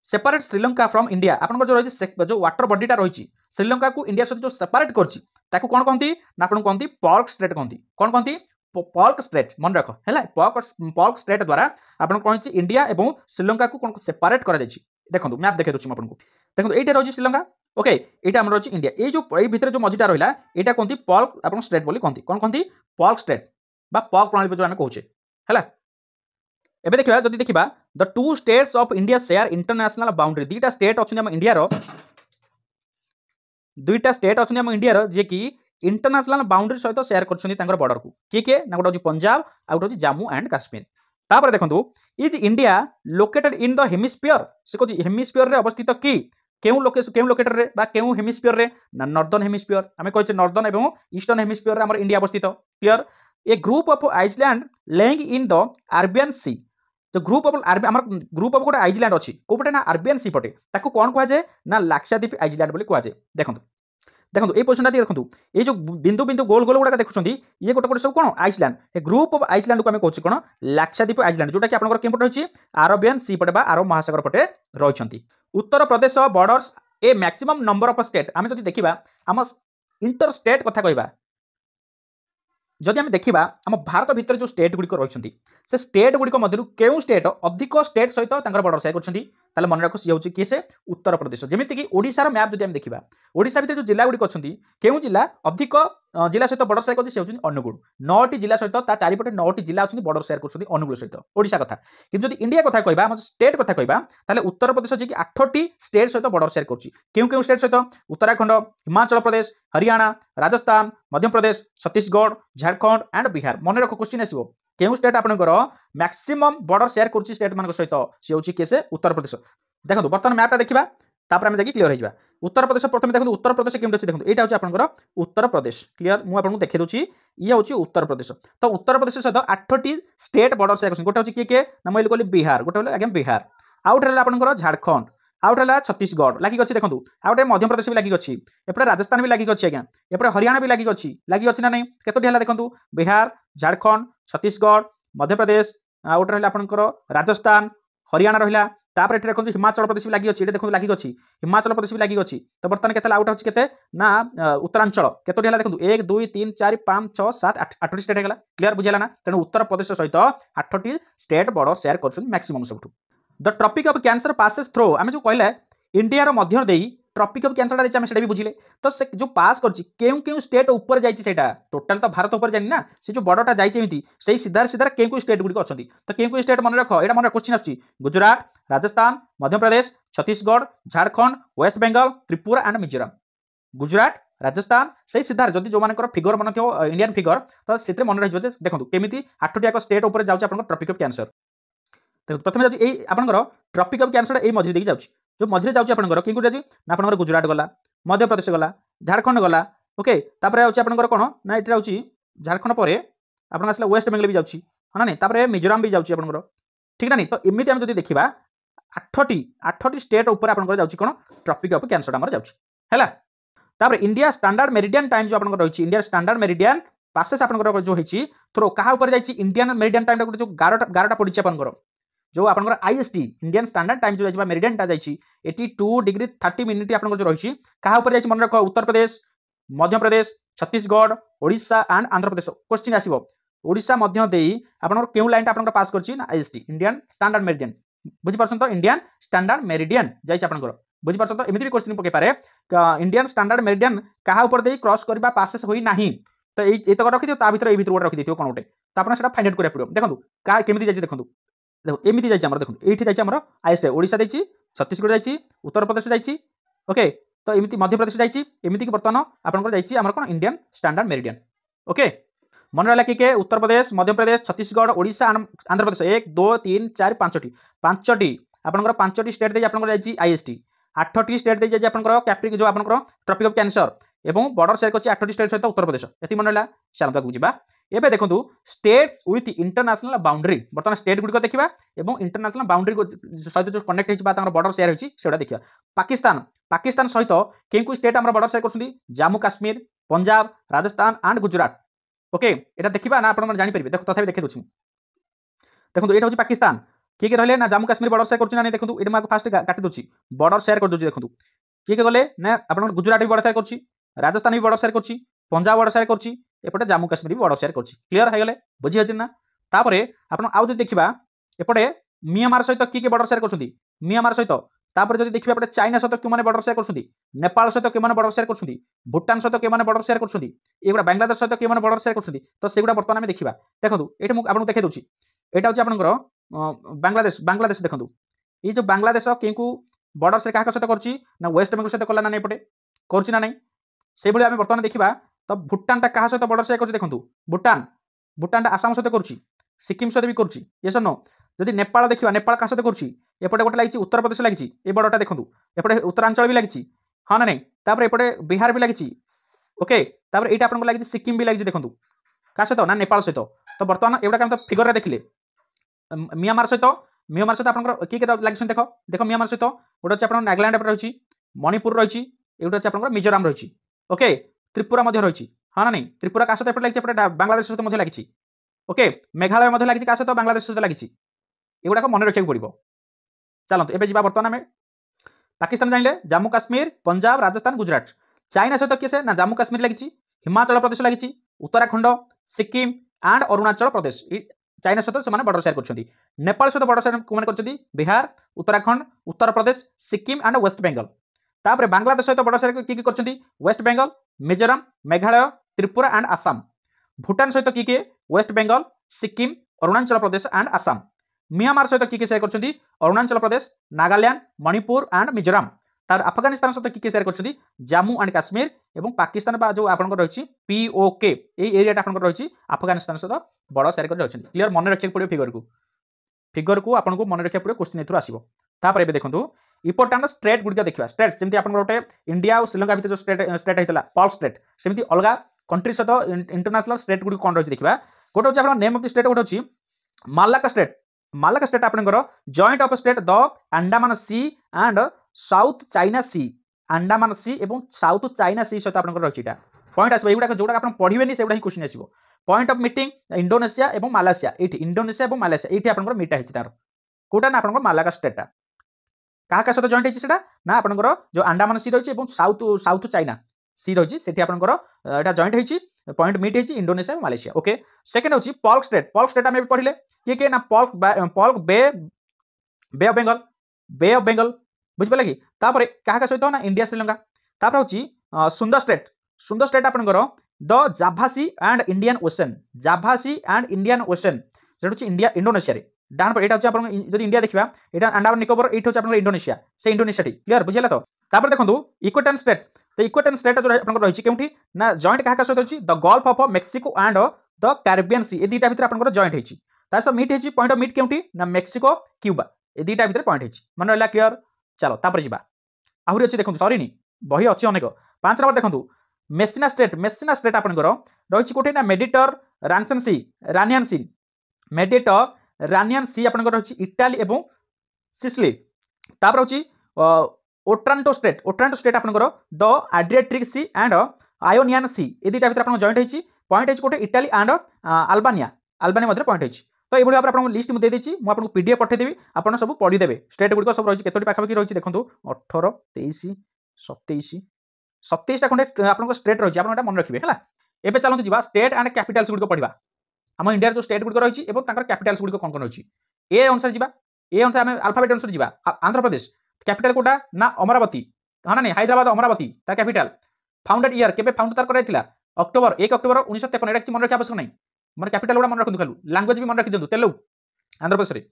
separate Sri Lanka from India आपन जो रही जो वाटर बॉडीटा रही श्रीलंका को इंडिया सहित जो सेपरेट करछि ताकू कोन कहंती ना आपन कहंती पर्क स्ट्रेट कहंती कोन कहंती पर्क स्ट्रेट मन रख है पर्क स्ट्रेट द्वारा आपन कहछि इंडिया एवं श्रीलंका को कोन सेपरेट करा जायछि देखो मैप देखे दूसरी आपको देखो ये रही श्रीलंका ओके यहाँ आम रही इंडिया ये जो भितर जो मझीटा रहा यहाँ कहती पर्क आप स्ट्रेट बोली कहती कौन कहती पर्क स्ट्रेट बा पर्क प्रणाली जो आम कहे है एबे देखा जब देखा the two states of India share international boundary दुईटा स्टेट अच्छा इंडिया दुईटा स्टेट अच्छा इंडिया जी कि इंटरनेशनल बाउंड्री सहित शेयर कर बॉर्डर को किए ना गोटे पंजाब आ गोटे जम्मू एंड काश्मीर तापर देखो is India located in the hemisphere से कहते हेमिस्फीयर रे अवस्थित कि केउ लोकेटर रे बा केउ हेमिस्फीयर रे ना नॉर्दर्न हेमिस्फीयर आमे कहचे नॉर्दर्न एवं ईस्टर्न हेमिस्फीयर रे हमर इंडिया अवस्थित clear a group of island lying in the Arabian sea तो ग्रुप ऑफ हमर ग्रुप ऑफ गोटे आइसलैंड अछि कोपटे ना अरबियन सी पटे ताको कोन कहै जे ना लाक्षाद्वीप आइसलैंड बोली कहै जे देखंतु देखो ये पोजिशन देखो ये जो बिंदु बिंदु गोल गोल गुड़ा देखुं ये गोटे गोटे सब कौन island a group of island को आम कहूँ कौन लाक्षाद्वीप आइसलैंड जोटा कि आप केपटे रही आरबियन सी पटे आरब महासागर पटे रही Uttar Pradesh borders a maximum number of state आम जो देखा आम इंटर स्टेट कथा कहवा जदि आम देखा आम भारत भितर जो स्टेट गुड़िक रही से स्टेट गुड़िक मध्य केउ स्टेट अधिक स्टेट सहित बॉर्डर शेयर कर मन रख सी हूँ किए से उत्तर प्रदेश जमीक कि ओडिशार मैप जब देखा ओडिशा भितर जो जिला गुड़िक अच्छा केउ जिला अधिक जिला सहित बॉर्डर शेयर कर अनुगुल 9टी जिला सहित चारिपटे 9टी जिला अच्छी बॉर्डर शेयर कर अनुगुल सहित ओडिशा कथा कि जब इंडिया कथा कहबा हम स्टेट कथा कहबा ताले उत्तर प्रदेश जी 8टी स्टेट सहित बॉर्डर शेयर कर केउ स्टेट सहित उत्तराखंड हिमाचल प्रदेश हरियाणा राजस्थान मध्य प्रदेश छत्तीसगढ़ झारखंड एंड बिहार मन रख क्वेश्चन आसो केउ स्टेट आपनकर मैक्सिमम बॉर्डर शेयर कर स्टेट मान सहित सी हूँ किए से उत्तर प्रदेश देखो बर्तमान मैपटा देखा तापर आम देखिए क्लियर हो उत्तर प्रदेश प्रथम देखो उत्तर प्रदेश केमती अच्छे देखो यहाँ हूँ आपंकर उत्तर प्रदेश क्लियर मुझे देखिए दूसरी ये हूँ उत्तर प्रदेश तो उत्तर प्रदेश सहित 8टी स्टेट बॉर्डर शेयर कर गोटे हूँ किए ना मुझे कहली बिहार गोटे आज्ञा बिहार आउट है आपंकर झारखंड आउट है छत्तीसगढ़ लगिक अच्छी देखो आउटे मध्य प्रदेश भी लगिक अच्छी एपटे राजस्थान भी लगिक अच्छी आज्ञा एपटे हरियाणा भी लगिक अच्छी ना नहीं केतोटी है देखो बिहार झारखंड छत्तीसगढ़ मध्य प्रदेश आउट रहा आपंकर राजस्थान हरियाणा रहा तापर ये देखो हिमाचल प्रदेश भी लगी अच्छी देखो लगिक अच्छी हिमाचल प्रदेश भी लगिक अच्छी तो बर्तमान केते आउट होची केते ना उत्तरांचल केतोटी है देखो 1 2 3 4 5 6 7 8टी स्टेट है क्लियर बुझेला ना तेणु उत्तर प्रदेश सहित 8टी स्टेट बॉर्डर शेयर कर मैक्सिमम सब the tropic of cancer passes through आम जो कहले इंडिया मध्य दे ट्रॉपिक ऑफ कैंसर देखिए आम भी बुझिले तो से जो पास कर स्टेट ऊपर जाइए टोटाल तो भारत ऊपर जानी ना से जो बॉर्डरटा जाइए से सीधार सीधार केउ स्टेट गुड़िक अच्छा तो केउ स्टेट मन रख यहाँ मन क्वेश्चन आसुच्छी गुजरात राजस्थान मध्य प्रदेश छत्तीसगढ़ झारखंड वेस्ट बेंगल त्रिपुरा एंड मिजोराम गुजरात राजस्थान से सीधार जदि जो मानकर फिगर मन थो इंडियन फिगर तो से मन रही देखो केमी 8टी स्टेट ऊपर जाऊँ ट्रॉपिक ऑफ कैंसर प्रथम जब यही आपंकर ट्रॉपिक ऑफ कैंसर यही मझे देखिए जो मझे जाऊँगी आपंकर कि जाऊँगी ना आपंकर गुजरात गला मध्य प्रदेश गला झारखंड गला ओके तापर आउँ आपंकर कौन ना ये आउँ झारखंड पर आप आसला वेस्ट बेंगल भी जाऊँगी हाँ ना तापर मिजोराम भी जाऊँगी आपंकर ठीक ना नहीं तो एमती आम जो देखा 8टी स्टेट ऊपर आपंकर जाऊँगी कौन ट्रॉपिक ऑफ कैंसर आम जाऊँगी है तापर इंडिया स्टैंडर्ड मेरिडियन टाइम जो आपंकर रही इंडिया स्टैंडर्ड मेरिडियन पासेस आपंकर जो होती थ्रो क्या ऊपर जाइए इंडियन मेरिडियन टाइम जो 11टा पड़ी आपंकर जो आपंकर आईएसटी इंडियन स्टैंडर्ड टाइम जो मेरिडियनटा जाइए 82 डिग्री 30 मिनिट आपंकर जो रही क्या मन रख उत्तर प्रदेश मध्य प्रदेश छत्तीसगढ़ ओडिशा एंड आंध्र प्रदेश क्वेश्चन आसो ओडिशा मध्य देई आपंकर क्यों लाइन आपंकर पास करछि ना आईएसटी इंडियन स्टैंडर्ड मेरिडियन बुझी परछन तो इंडियन स्टैंडर्ड मेरिडियन जाइए आपंकर बुझी परछन तो एमिति भी क्वेश्चन पके पारे इंडियन स्टैंडर्ड मेरिडियन कहा ऊपर देई क्रॉस करबा पासेस होई नाही तो ये तक रखि ता भीतर ए भीतर गोटे रखि देथियो कोन गोटे तो आपन सेटा फाइंड आउट करिया पड़ियो देखंतु का केमिति जाइए देखंतु देखो एमिति जाइए हमर देखंतु एठी जाइए हमर आईएसटी ओडिशा जाइए छत्तीसगढ़ जाइए उत्तर प्रदेश जाइए ओके तो एमिति मध्य प्रदेश जाइए एमिति कि बर्तमान आपनकर जाइए हमर कोन इंडियन स्टैंडर्ड मेरिडियन ओके मन रहा कि उत्तर प्रदेश मध्य प्रदेश छत्तीसगढ़ ओडिशा आंध्र प्रदेश 1 2 3 4 5टी आपनकर 5टी स्टेट दे आपनकर जाइए आईएसटी 8टी स्टेट दे जाइए आपनकर कैप्रिक जो आपनकर ट्रॉपिक ऑफ कैंसर एवं बॉर्डर शेयर करछि 8टी स्टेट सहित उत्तर प्रदेश एति मन रहा चलता बुझिबा एबे देखंतु स्टेट्स विथ इंटरनेशनल बाउंड्री बर्तमान स्टेट गुडिक देखिबा एवं इंटरनेशनल बाउंड्री सहित जो कनेक्ट होछि बा तांकर बॉर्डर शेयर होछि सेडा देखिबा पाकिस्तान सहित केउ स्टेट हमर बॉर्डर शेयर करछुंदी जम्मू काश्मीर पंजाब राजस्थान एंड गुजरात ओके एटा देखिबा ना आपण जानि परिबे देखो तथापि देखै दोछि देखंतु एटा होछि पाकिस्तान किए रहले ना जम्मू काश्मीर बॉर्डर शेयर करछि ना देखंतु एटा मा फास्ट काटि दोछि बॉर्डर शेयर कर दोछि देखंतु किए गले ना आपण गुजरात भी बॉर्डर शेयर करछि राजस्थान भी बॉर्डर शेयर करछि पंजाब बॉर्डर शेयर करछि एपटे जम्मू काश्मीर भी बॉर्डर शेयर करछि क्लियर है गले बुझि हछि ना तापरे आपण आउ जो देखिबा एपटे म्यांमार सहित किए बॉर्डर शेयर करछुंदी म्यांमार सहित तापर जदि देखिबा एपटे चाइना सहित के माने बॉर्डर शेयर करछुंदी नेपाल सहित के माने बॉर्डर शेयर करछुंदी भूटान सहित के माने बॉर्डर शेयर करछुंदी एगुडा बांग्लादेश सहित के माने बॉर्डर शेयर करछुंदी तो सेगुडा बर्तमान हम देखिबा देखंतु एटा मु आपन देखै दोछि एटा होछि आपनकर बांग्लादेश देखंतु ये जो बांग्लादेश केकु बॉर्डर से काहा सहित करछि ना वेस्ट बेंगल सहित कला ना नै एपटे करछि ना नै से भली हम बर्तमान देखिबा तो भूटान ता काहा सहित बॉर्डर शेयर करछि देखंतु भूटान ता आसाम सहित करछि सिक्किम सहित भी करछि यस नो जदि नेपाल देखिबा नेपाल काहा सहित करछि एपटे गोटे लागिछि उत्तर प्रदेश लागिछि ए बॉर्डरटा देखंतु एपटे उत्तरांचल भी लागिछि हां ना नै तापर एपटे बिहार भी लागिछि ओके तापर एटा आपन लागिछि सिक्किम भी लागिछि देखंतु का सहित ना नेपाल सहित तो बर्तमान एवडा काम तो फिगर रे देखिले म्यांमार सहित आपन की लागिछि देखो देखो म्यांमार सहित गोटे अछि आपन नागालैंड पर रहिछि मणिपुर रहिछि एवडा अछि आपन मिजोरम रहिछि ओके त्रिपुरा मध्य रहिछि हां ना नै त्रिपुरा का सहित एपटे लागिछि एपटे बांग्लादेश सहित मध्य लागिछि ओके मेघालय मध्य लागिछि का सहित बांग्लादेश सहित लागिछि एगुडा मन रखिया पड़ो चलते एबे जीवा बर्तमान आम पाकिस्तान जानिले जम्मू काश्मीर पंजाब राजस्थान गुजरात चाइना सहित किए ना जम्मू काश्मीर लगी हिमाचल प्रदेश लगी उत्तराखंड सिक्किम एंड अरुणाचल प्रदेश चाइना सहित से बॉर्डर शेयर कर नेपाल सहित बॉर्डर शेयर कर बिहार उत्तराखंड उत्तर प्रदेश सिक्किम एंड वेस्ट बेंगल तापर बांग्लादेश सहित बॉर्डर शेयर किए कर वेस्ट बेंगल मिजोरम मेघालय त्रिपुरा एंड आसाम भूटान सहित किए West Bengal Sikkim Arunachal Pradesh and Assam Myanmar सहित किए शेयर कर अरुणाचल प्रदेश नागालैंड मणिपुर एंड मिजोरम तार अफगानिस्तान सहित किए शेयर कर जम्मू एंड काश्मीर और पाकिस्तान जो आपन रही POK ये एरिया आपन रही अफगानिस्तान सहित बड़ शेयर कर क्लियर मन रखा पड़ो फिगर को आपको मन रखा पड़ो क्वेश्चन एथुर आसो तापर एबे देखंतु इंपोर्टेंट स्टेट गुडिक देखिबा स्टेट्स जेमति आपन गोटे इंडिया और श्रीलंका भीतर जो स्टेट हेतला पॉल स्टेट सेमति अलगा कंट्री सहित इंटरनेशनल स्टेट गुडी कोन रही देखिबा गोटे होछि आपन नेम ऑफ द स्टेट गोटे होछि मालाका स्टेट आपनकर joint of strait the Andaman sea and South China sea Andaman sea एवं साउथ चाइना सी सहित आपनकर रही पॉइंट आसो एगुडा जोडा आपन पढिबेनी सेगुडा ही क्वेश्चन आसो पॉइंट ऑफ मीटिंग इंडोनेशिया एवं मालयेशिया एठी इंडोनेशिया एवं मालयेशिया एठी आपनकर मीटा हिछि तार कोटा ना आपनकर मालाका स्टेटटा काहा सहित जॉइंट हिछि सेटा ना आपनकर जो अंडमान सी रही एवं साउथ चाइना सी रही सेठी आपनकर एटा जॉइंट हिछि पॉइंट मीट हिछि इंडोनेशिया एवं मालयेशिया ओके सेकंड होछि पॉल्क स्टेट आमे पढिले किए ना पॉल्क बे ऑफ बेंगल बुझि पाले कि तापर काहा सहित ना इंडिया श्रीलंका तापर होछि सुंदर स्टेट आपनकर the Java sea and Indian ocean जेटा इंडिया इंडोनेशिया रे डान पर एटा होछि आपन जदि इंडिया देखिबा एटा अंडमान निकोबर एटा होछि आपन इंडोनेशिया से इंडोनेशिया टी क्लियर बुझिला तो तापर देखंतु इक्वेटन स्टेट तो इक्वेटन स्टेट जो आपन रहिछि केउठी ना जॉइंट काहा सहित होछि the gulf of Mexico and the Caribbean sea ए दीटा भीतर आपन जॉइंट हिछि तासो मीट हिछि पॉइंट ऑफ मीट केउठी ना मेक्सिको क्यूबा ए दीटा भीतर पॉइंट हिछि मन रहला क्लियर चलो तापर जिबा आहुरी अछि देखंतु सॉरी नी बही अछि अनेक 5 नंबर देखंतु मेसिना स्टेट आपनकर रहिछि कोठे ना रानियन सी आपनकर रहिछि इटाली एवं सिसिली तापर होछि ओट्रांटो स्टेट आपनकर the Adriatic sea and Ionian sea ए दीटा भीतर आपन जॉइंट हिछि पॉइंट हिछि कोठे इटाली एंड अल्बानिया मध्य पॉइंट हिछि तो ये भाव में लिस्ट मुझे देदेছি ମୁଁ आपको पीडीएफ पठेदेवी ଆପଣ सब पढ़ीदेवे स्टेट गुड़िक सब रही केतोटी पाखापाखि रही देखो 18 23 27 27टा खंडे आपको स्टेट रही आप मन रखिए है एवं चलते जावा स्टेट एंड कैपिटाल्स गुड़िक पढ़ा आम इंडिया जो स्टेट गुड़िक रही है कैपिटाल्स गुड़िक कौन कौन रही ए अनुसार जावा ए अनुसार आम आल्फाबेट अनुसार जावा आंध्र प्रदेश कैपिटाल कोटा ना अमरावती हाँ ना नहीं हैदराबाद अमरावती तार कैपिटाल फाउंडेड ईयर केबे फाउंड तार कराइथिला अक्टोबर 1 अक्टोबर 1953 एटा मन रखा आवश्यक नहीं मन कैपिटाल गुड़ा मन रखु खालू लैंग्वेज भी मन रखी दिंतु तेलुगु आंध्र प्रदेश में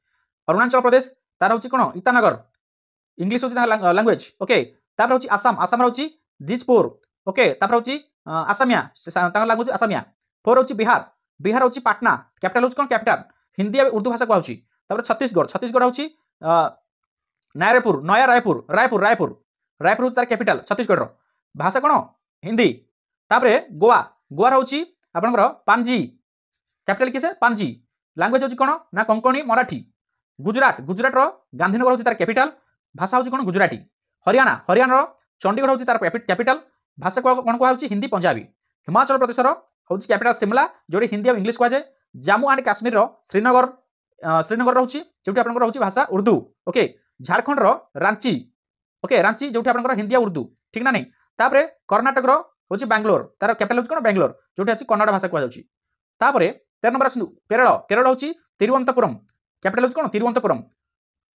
अरुणाचल प्रदेश तार हूँ कौन ईटानगर इंग्लिश हूँ लैंग्वेज ओके तापर हूँ आसाम आसाम हूँ दिजपुर ओके तापर हूँ आसामिया लैंग्वेज आसामिया 4 हूँ बिहार बिहार हूँ पाटना कैपिटाल हूँ कौन कैपिटाल हिंदी उर्दू भाषा कहूँ तापर छत्तीसगढ़ छत्तीसगढ़ हूँ नायरपुर नया रायपुर रायपुर रायपुर रायपुर तार कैपिटाल छत्तीसगढ़ भाषा कौन हिंदी तापर गोवा गोवा हूँ आपंकर पांजी कैपिटाल किसे पांजी लैंग्वेज हूँ कौन ना कोंकणी मराठी गुजरात गुजरात गांधीनगर हूँ तार कैपिटाल भाषा हूँ कौन गुजराती हरियाणा हरियाणा चंडीगढ़ हूँ तार कैपिटाल भाषा कौन कहुँ हिंदी पंजाबी हिमाचल प्रदेश हूँ कैपिटाल शिमला जो हिंदी और इंग्लिश कहुए जम्मू एंड काश्मीर श्रीनगर श्रीनगर रोचे जो आप रोचे भाषा उर्दू ओके झारखंड रांची ओके रांची जो आप हिंदी और उर्दू ठीक ना नहीं तापर कर्णाटक हूँ बैंगलोर तार कैपिटाल हूँ कौन बैंगलोर जो अच्छी कन्नड़ भाषा कहुच्छी तापर 13 नंबर आसू केरल केरल हूँ तिरुवनंतपुरम कैपिटाल हूँ कौन तिरुवनंतपुरम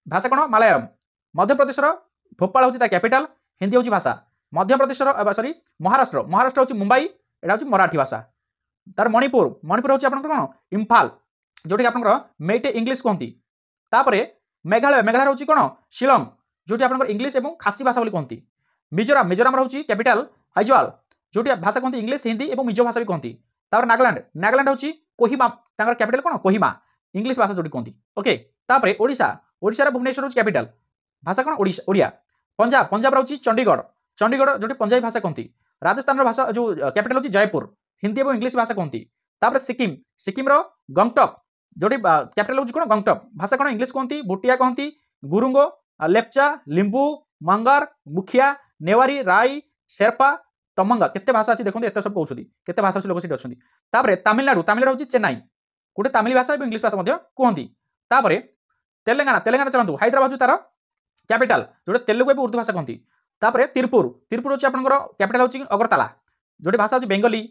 भाषा कौन मलयालम मध्य प्रदेश भोपाल हूँ तार कैपिटाल हिंदी हूँ भाषा मध्य प्रदेश सॉरी महाराष्ट्र महाराष्ट्र हूँ मुंबई एटा हूँ मराठी भाषा तार मणिपुर मणिपुर हूँ आप कौन इम्फाल जोटी आप मेटे इंग्लिश कहती तापर मेघालय मेघालय हूँ कौन शिलंग जो आप इंग्लिश और खासी भाषा बोली कहती मिजोराम मिजोराम हूँ कैपिटाल आइजवाल जो भाषा कहती इंग्लिश हिंदी और मिजो भाषा भी कहती तापर नागालैंड नागालैंड हूँ कोहिमा कैपिटाल कौन कोहिमा इंग्लिश भाषा जो कहती ओके तापर ओडिशा ओडिशा भुवनेश्वर हूँ कैपिटाल भाषा कौन ओडिया पंजाब पंजाब हूँ चंडीगढ़ चंडीगढ़ जो पंजाबी भाषा कहती राजस्थान भाषा जो कैपिटाल हूँ जयपुर हिंदी और इंग्लिश भाषा कहती तापर सिक्किम सिक्किम गंगटक जो कैपिटाल हूँ कौन गंगटक भाषा कौन इंग्लिश कहती भुटिया कहती गुरुंगो लेप्चा लिंबू मंगार मुखिया नेवारी राई शेरपा तमंगा केते भाषा अच्छी देखते एत सब कहते केते भाषा लोक सीट अच्छी तापर तमिलनाडु तमिलनाडु हूँ चेन्नई गोटे तमिल भाषा और इंग्लिश भाषा कहती तापर तेलंगाना तेलंगाना चलतु हैदराबाद तार कैपिटाल जो तेलुगु और उर्दू भाषा कहती तापर तिरपुर तिरपुर हूँ आपंकर कैपिटाल हूँ अगरताला जो भाषा हूँ बेंगली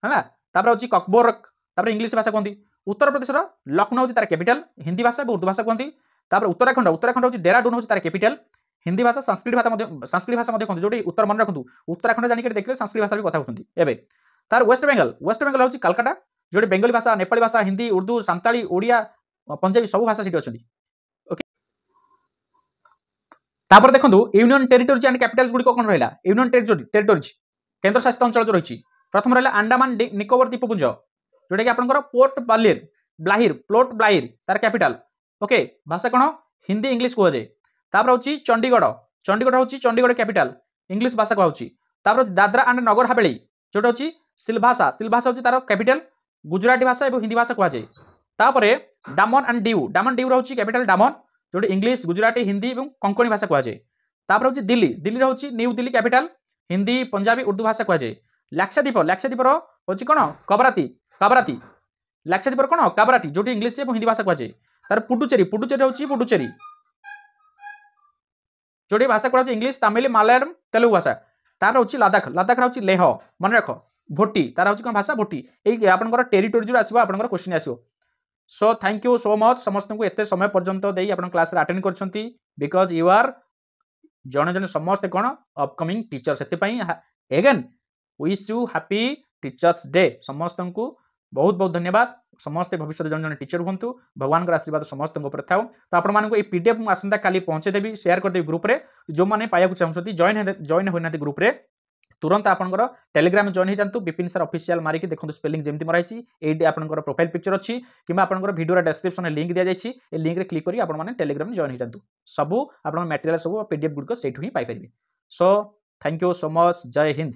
है तापर हूँ ककबोरक तापर इंग्लिश भाषा कहती उत्तर प्रदेश लखनऊ हूँ तार कैपिटाल हिंदी भाषा और उर्दू भाषा कहती तापर उत्तराखंड उत्तराखंड हूँ डेराडून हूँ तार कैपिटाल हिंदी भाषा संस्कृत भाषा कहते जो उत्तर मन रखु उत्तराखंड जानिक देखिए संस्कृत भाषा भी कथा होती है तार वेस्ट बेंगल हूँ कलकाता जो बेंगली भाषा नेपाली भाषा हिंदी उर्दू सांताली ओडिया पंजाबी सब भाषा सीट अच्छी ओके तापर देखो यूनियन टेरिटोरीज एंड कैपिटल्स गुड़िक कौन रहा यूनियन टेरिटोरीज केन्द्र शासित अंचल जो रही प्रथम रहा अंडमान निकोबर द्वीपपुंज जोटा कि आपंकर पोर्ट ब्लाहिर तार कैपिटाल ओके भाषा कौन हिंदी इंग्लिश कहुए तापर हूँ चंडीगढ़ चंडीगढ़ हूँ चंडीगढ़ कैपिटाल इंग्लिश भाषा कहुच्छी तापर दादरा एंड नगर हावेली जोटा हूँ सिलभाषा हूँ तार कैपिटाल गुजराती भाषा और हिंदी भाषा कहुए तापर डामन एंड डिउ रोचे कैपिटाल डामन जो इंग्लिश गुजराती हिंदी और कोंकणी भाषा कहुए तापर हूँ दिल्ली दिल्ली हूँ न्यू दिल्ली कैपिटाल हिंदी पंजाबी उर्दू भाषा कहुए लाक्षाद्वीप हूँ कौन काबराती लाक्षाद्वीप कौन काबराती जो इंग्लिश और हिंदी भाषा कहुए तार पुडुचेरी हूँ पुडुचेरी जो भाषा कहुए इंग्लिश तमिल मलयालम तेलुगु भाषा तार हूँ लद्दाख लद्दाख हूँ लेह मन रख भोटी तार हूँ कौन भाषा भोटी ये आपंकर टेरिटोरी जो आसो आपंकर क्वेश्चन आसो so thank you so much समस्त को एत समय पर्यंत आप क्लास अटेंड कर बिकज यू आर जड़े जड़े समस्ते कौन अपकमिंग टीचर से again wish you happy teachers day समस्त को बहुत बहुत धन्यवाद समस्ते भविष्य जन जन टीचर हूँ भगवान का आशीर्वाद समस्त था तो आपको ये पीडीएफ मुझे आसंता काली पहुँचेदेवी शेयर करदेवी ग्रुप रे जो मैंने पाया चाहते जॉइन होना ग्रुप रे तुरंत आपंकर टेलीग्राम जॉइन हो जातु विपिन सर ऑफिशियल मारिक देखो स्पेलिंग जमी मराई ये आपंकर प्रोफाइल पिक्चर अच्छी कि आपंकर वीडियो डिस्क्रिप्शन में लिंक दिया जाए लिंक रे क्लिक करी आपने टेलीग्राम जॉइन हो जातु सबू आप मटेरियल सब पीडीएफ गुड़िक से ही पाइपर so thank you so much Jai Hind.